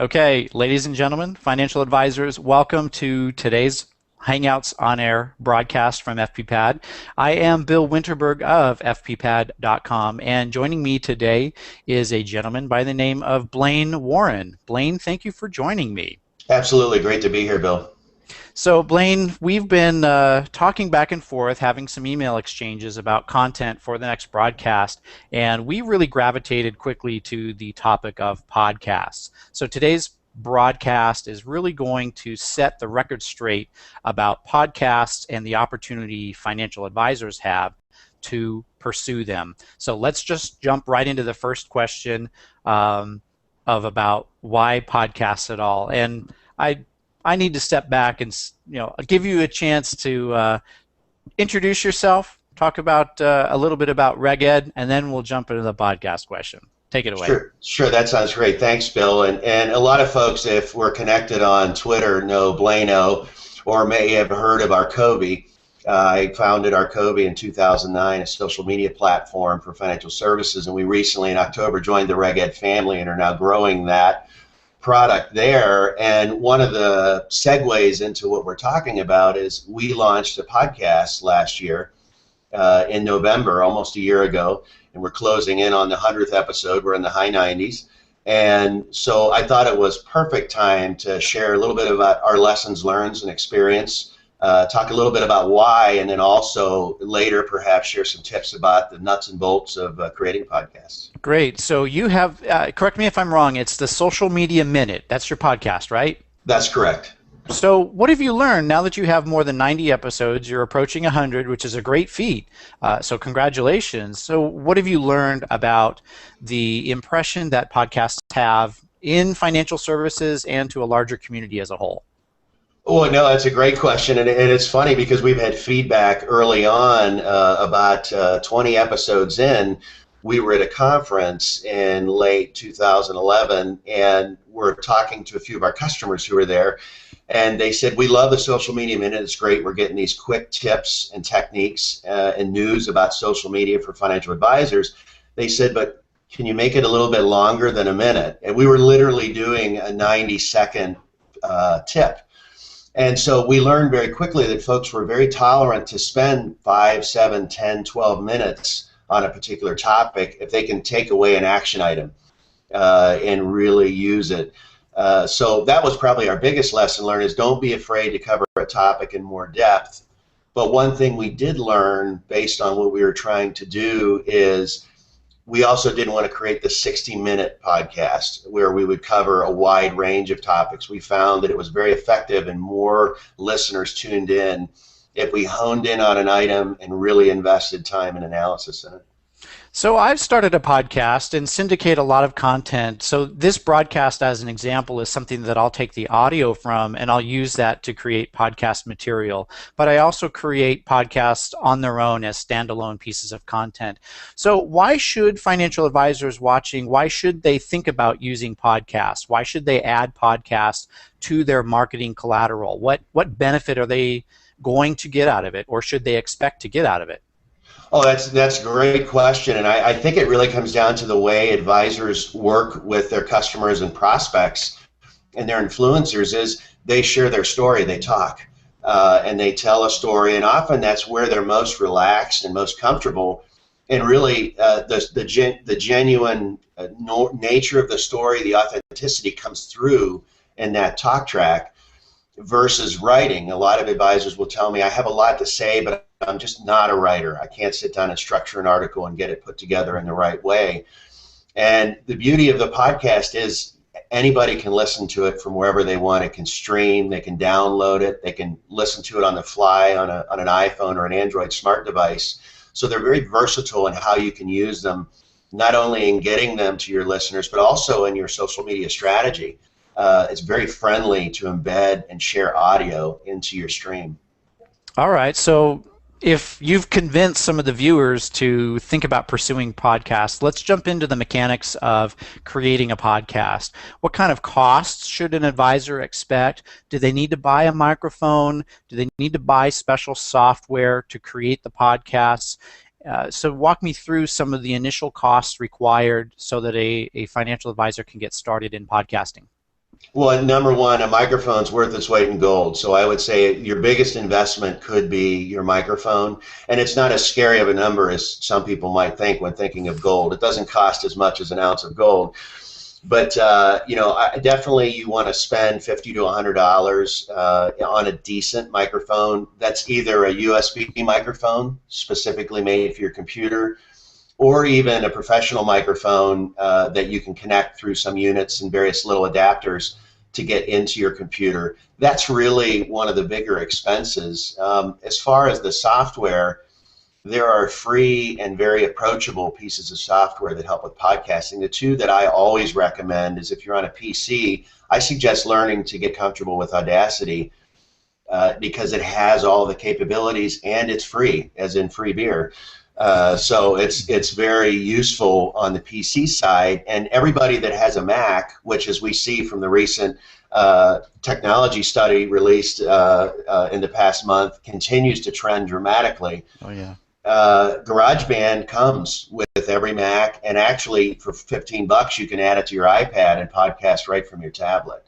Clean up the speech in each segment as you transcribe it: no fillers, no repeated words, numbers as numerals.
Okay, ladies and gentlemen, financial advisors, welcome to today's Hangouts on Air broadcast from FPPad. I am Bill Winterberg of FPPad.com, and joining me today is a gentleman by the name of Blane Warrene. Blane, thank you for joining me. Absolutely. Great to be here, Bill. So, Blane, we've been talking back and forth, having some email exchanges about content for the next broadcast, and we really gravitated quickly to the topic of podcasts. So, today's broadcast is really going to set the record straight about podcasts and the opportunity financial advisors have to pursue them. So, let's just jump right into the first question of about why podcasts at all. And I need to step back and give you a chance to introduce yourself, talk about a little bit about Reg Ed, and then we'll jump into the podcast question. Take it away. Sure. That sounds great. Thanks, Bill. And a lot of folks, if we're connected on Twitter, know Blano or may have heard of Arcovi. I founded Arcovi in 2009, a social media platform for financial services, and we recently, in October, joined the Reg Ed family and are now growing that product there. And one of the segues into what we're talking about is we launched a podcast last year in November, almost a year ago, and we're closing in on the 100th episode. We're in the high 90s. And so I thought it was perfect time to share a little bit about our lessons learned and experience, talk a little bit about why, and then also later perhaps share some tips about the nuts and bolts of creating podcasts. Great. So you have, correct me if I'm wrong, it's the Social Media Minute. That's your podcast, right? That's correct. So what have you learned now that you have more than 90 episodes? You're approaching 100, which is a great feat. So congratulations. So what have you learned about the impression that podcasts have in financial services and to a larger community as a whole? Oh, no, that's a great question, and it's funny because we've had feedback early on about 20 episodes in. We were at a conference in late 2011, and we're talking to a few of our customers who were there, and they said, we love the Social Media Minute. It's great. We're getting these quick tips and techniques and news about social media for financial advisors. They said, but can you make it a little bit longer than a minute? And we were literally doing a 90-second tip. And so we learned very quickly that folks were very tolerant to spend 5, 7, 10, 12 minutes on a particular topic if they can take away an action item and really use it. So that was probably our biggest lesson learned, is don't be afraid to cover a topic in more depth. But one thing we did learn based on what we were trying to do is we also didn't want to create the 60-minute podcast where we would cover a wide range of topics. We found that it was very effective and more listeners tuned in if we honed in on an item and really invested time and analysis in it. So I've started a podcast and syndicate a lot of content. So this broadcast, as an example, is something that I'll take the audio from and I'll use that to create podcast material. But I also create podcasts on their own as standalone pieces of content. So why should financial advisors watching, why should they think about using podcasts? Why should they add podcasts to their marketing collateral? What benefit are they going to get out of it, or should they expect to get out of it? Oh, that's a great question, and I think it really comes down to the way advisors work with their customers and prospects and their influencers. Is they share their story, they talk, and they tell a story, and often that's where they're most relaxed and most comfortable. And really, the genuine nature of the story, the authenticity comes through in that talk track versus writing. A lot of advisors will tell me, I have a lot to say, but I'm just not a writer. I can't sit down and structure an article and get it put together in the right way. And the beauty of the podcast is anybody can listen to it from wherever they want. It can stream, they can download it, they can listen to it on the fly on an iPhone or an Android smart device. So they're very versatile in how you can use them, not only in getting them to your listeners, but also in your social media strategy. It's very friendly to embed and share audio into your stream. All right. So if you've convinced some of the viewers to think about pursuing podcasts, let's jump into the mechanics of creating a podcast. What kind of costs should an advisor expect? Do they need to buy a microphone? Do they need to buy special software to create the podcasts? So walk me through some of the initial costs required so that a financial advisor can get started in podcasting. Well, number one, a microphone's worth its weight in gold. So I would say your biggest investment could be your microphone. And it's not as scary of a number as some people might think when thinking of gold. It doesn't cost as much as an ounce of gold. But definitely you want to spend $50 to $100 on a decent microphone. That's either a USB microphone specifically made for your computer, or even a professional microphone that you can connect through some units and various little adapters to get into your computer. That's really one of the bigger expenses. As far as the software, there are free and very approachable pieces of software that help with podcasting. The two that I always recommend is, if you're on a PC, I suggest learning to get comfortable with Audacity because it has all the capabilities and it's free, as in free beer. So it's very useful on the PC side, and everybody that has a Mac, which, as we see from the recent technology study released in the past month, continues to trend dramatically. Oh yeah. GarageBand comes with every Mac, and actually for $15 you can add it to your iPad and podcast right from your tablet.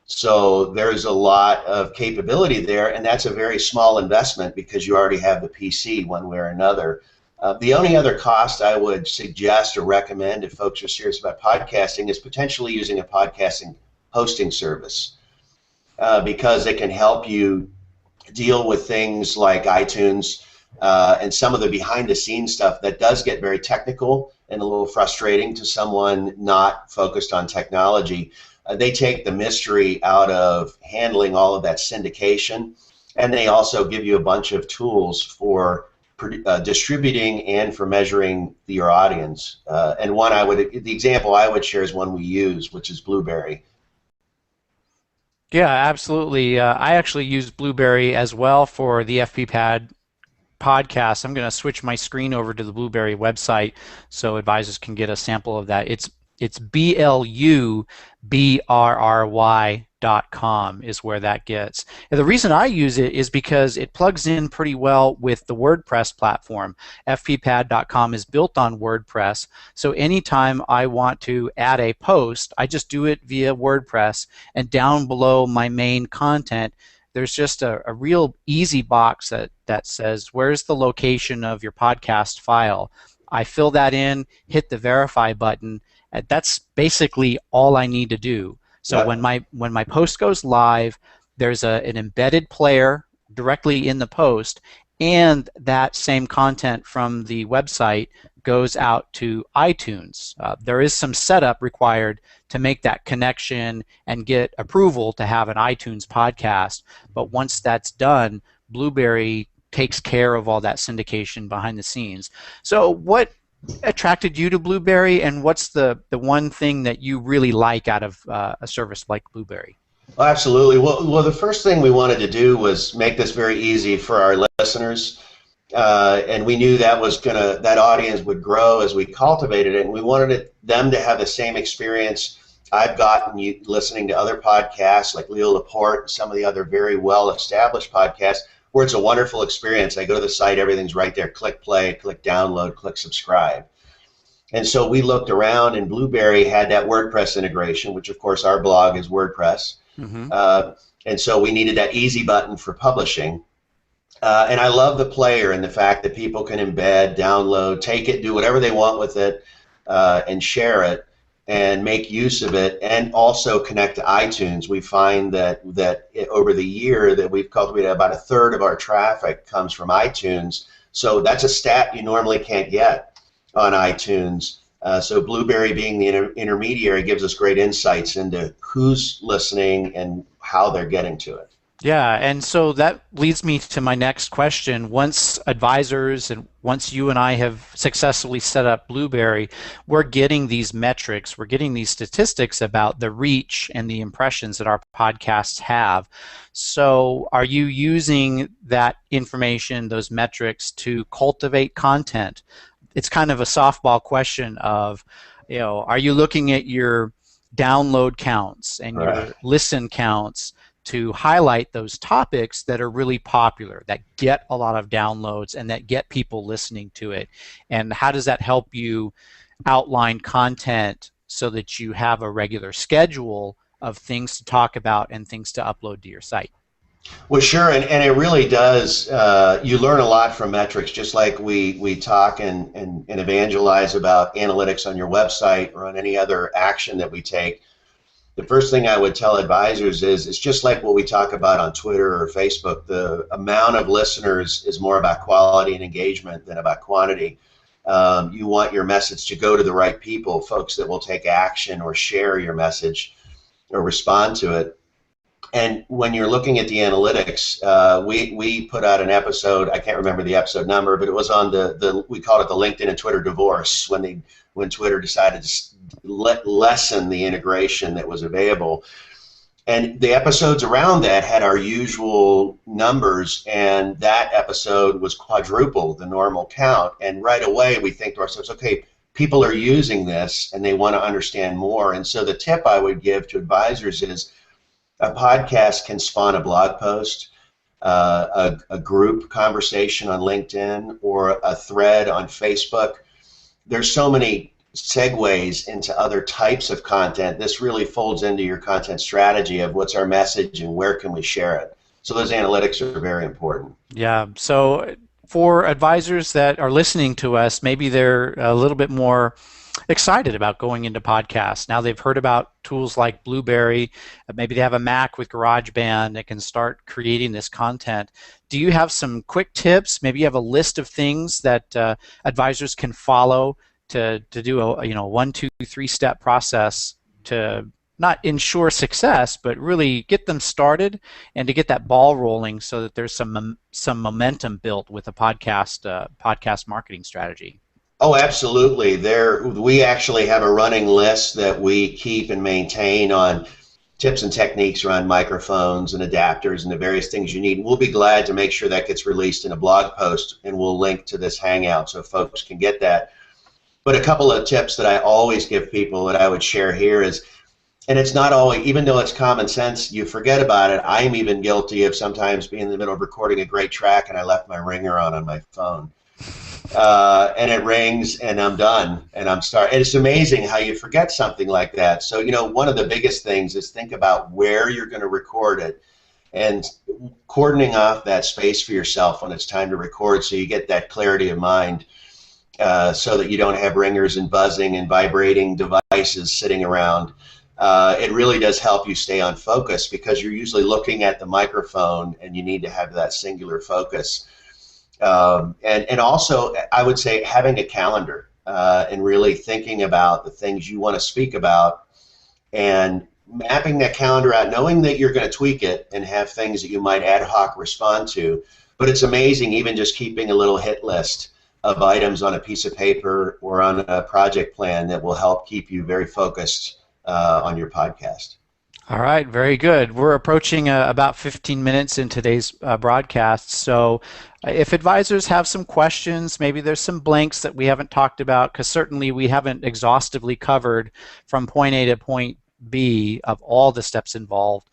So there's a lot of capability there, and that's a very small investment because you already have the PC one way or another. The only other cost I would suggest or recommend if folks are serious about podcasting is potentially using a podcasting hosting service because it can help you deal with things like iTunes and some of the behind-the-scenes stuff that does get very technical and a little frustrating to someone not focused on technology. They take the mystery out of handling all of that syndication, and they also give you a bunch of tools for distributing and for measuring your audience. And the example I would share is one we use, which is Blueberry. Yeah, absolutely. I actually use Blueberry as well for the FPPad podcast. I'm going to switch my screen over to the Blueberry website so advisors can get a sample of that. It's BLUBRRY.com is where that gets. And the reason I use it is because it plugs in pretty well with the WordPress platform. FPPad.com is built on WordPress, so anytime I want to add a post, I just do it via WordPress, and down below my main content there's just a real easy box that says where's the location of your podcast file. I fill that in, hit the verify button. That's basically all I need to do. So Yep. when my post goes live, there's an embedded player directly in the post, and that same content from the website goes out to iTunes. There is some setup required to make that connection and get approval to have an iTunes podcast, but once that's done, Blueberry takes care of all that syndication behind the scenes. So what attracted you to Blueberry, and what's the one thing that you really like out of a service like Blueberry? Oh, absolutely. Well, the first thing we wanted to do was make this very easy for our listeners, and we knew that audience would grow as we cultivated it, and we wanted them to have the same experience I've gotten listening to other podcasts like Leo Laporte and some of the other very well-established podcasts, where it's a wonderful experience. I go to the site, everything's right there. Click play, click download, click subscribe. And so we looked around, and Blueberry had that WordPress integration, which of course our blog is WordPress. Mm-hmm. And so we needed that easy button for publishing. And I love the player and the fact that people can embed, download, take it, do whatever they want with it, and share it and make use of it, and also connect to iTunes. We find that over the year that we've cultivated, about a third of our traffic comes from iTunes. So that's a stat you normally can't get on iTunes. So Blueberry, being the intermediary, gives us great insights into who's listening and how they're getting to it. Yeah, and so that leads me to my next question. Once advisors and once you and I have successfully set up Blueberry, we're getting these metrics, we're getting these statistics about the reach and the impressions that our podcasts have. So are you using that information, those metrics, to cultivate content? It's kind of a softball question of, are you looking at your download counts and your listen counts to highlight those topics that are really popular, that get a lot of downloads and that get people listening to it? And how does that help you outline content so that you have a regular schedule of things to talk about and things to upload to your site. Well, sure, and it really does. You learn a lot from metrics, just like we talk and evangelize about analytics on your website or on any other action that we take. The first thing I would tell advisors is it's just like what we talk about on Twitter or Facebook. The amount of listeners is more about quality and engagement than about quantity. You want your message to go to the right people, folks that will take action or share your message or respond to it. And when you're looking at the analytics, we put out an episode. I can't remember the episode number, but it was on we called it the LinkedIn and Twitter divorce, when Twitter decided to lessen the integration that was available. And the episodes around that had our usual numbers, and that episode was quadruple the normal count. And right away we think to ourselves, okay, people are using this and they want to understand more. And so the tip I would give to advisors is a podcast can spawn a blog post, a group conversation on LinkedIn, or a thread on Facebook. There's so many segues into other types of content. This really folds into your content strategy of what's our message and where can we share it. So those analytics are very important. Yeah. So for advisors that are listening to us, maybe they're a little bit more excited about going into podcasts. Now they've heard about tools like Blueberry. Maybe they have a Mac with GarageBand that can start creating this content. Do you have some quick tips? Maybe you have a list of things that advisors can follow to do a 1, 2, 3 step process to not ensure success, but really get them started and to get that ball rolling so that there's some momentum built with a podcast marketing strategy. Oh, absolutely. We actually have a running list that we keep and maintain on tips and techniques around microphones and adapters and the various things you need. We'll be glad to make sure that gets released in a blog post, and we'll link to this Hangout so folks can get that. But a couple of tips that I always give people that I would share here is, and it's not always, even though it's common sense, you forget about it. I'm even guilty of sometimes being in the middle of recording a great track and I left my ringer on my phone. And it rings and I'm done and I'm starting. And it's amazing how you forget something like that. So, one of the biggest things is think about where you're going to record it and cordoning off that space for yourself when it's time to record so you get that clarity of mind. So that you don't have ringers and buzzing and vibrating devices sitting around. It really does help you stay on focus because you're usually looking at the microphone and you need to have that singular focus. And also, I would say having a calendar and really thinking about the things you want to speak about and mapping that calendar out, knowing that you're going to tweak it and have things that you might ad hoc respond to. But it's amazing even just keeping a little hit list of items on a piece of paper or on a project plan that will help keep you very focused on your podcast. All right, very good. We're approaching about 15 minutes in today's broadcast. So if advisors have some questions, maybe there's some blanks that we haven't talked about, because certainly we haven't exhaustively covered from point A to point B of all the steps involved.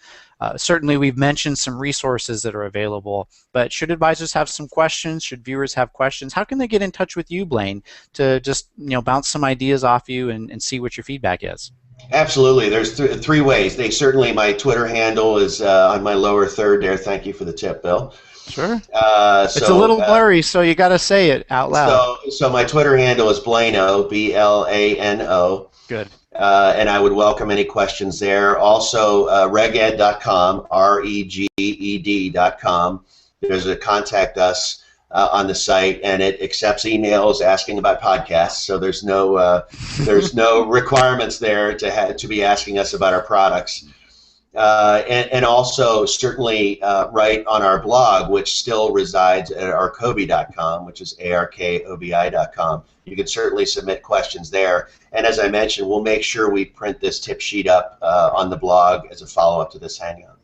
Certainly we've mentioned some resources that are available, but should advisors have some questions, should viewers have questions, how can they get in touch with you, Blane, to just bounce some ideas off you and see what your feedback is? Absolutely. There's three ways. My Twitter handle is on my lower third there. Thank you for the tip, Bill. Sure. It's a little blurry, so you got to say it out loud. So my Twitter handle is Blano, Blano. Good. And I would welcome any questions there. Also, reged.com, reged.com. There's a contact us on the site, and it accepts emails asking about podcasts. So there's no requirements there to be asking us about our products. And also certainly write on our blog, which still resides at arkobi.com, which is arkobi.com. You can certainly submit questions there. And as I mentioned, we'll make sure we print this tip sheet up on the blog as a follow-up to this Hangout.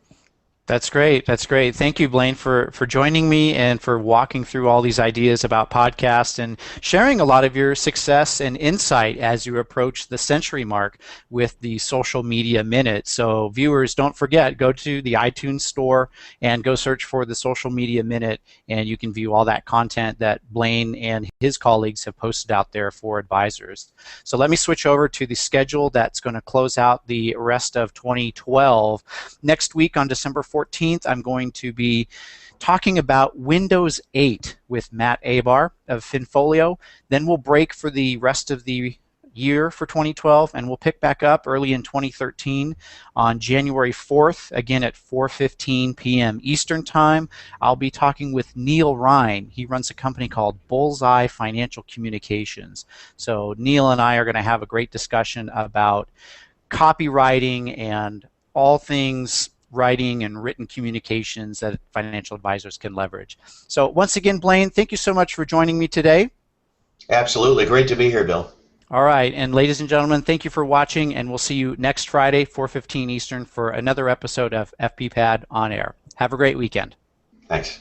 That's great. That's great. Thank you, Blane, for joining me and for walking through all these ideas about podcasts and sharing a lot of your success and insight as you approach the century mark with the Social Media Minute. So, viewers, don't forget, go to the iTunes store and go search for the Social Media Minute, and you can view all that content that Blane and his colleagues have posted out there for advisors. So, let me switch over to the schedule that's going to close out the rest of 2012. Next week on December 14th, I'm going to be talking about Windows 8 with Matt Abar of Finfolio. Then we'll break for the rest of the year for 2012, and we'll pick back up early in 2013 on January 4th, again at 4:15 p.m. Eastern Time. I'll be talking with Neil Ryan. He runs a company called Bullseye Financial Communications. So Neil and I are going to have a great discussion about copywriting and all things writing and written communications that financial advisors can leverage. So once again, Blane, thank you so much for joining me today. Absolutely. Great to be here, Bill. All right, and ladies and gentlemen, thank you for watching, and we'll see you next Friday, 4:15 Eastern, for another episode of FPPad On Air. Have a great weekend. Thanks.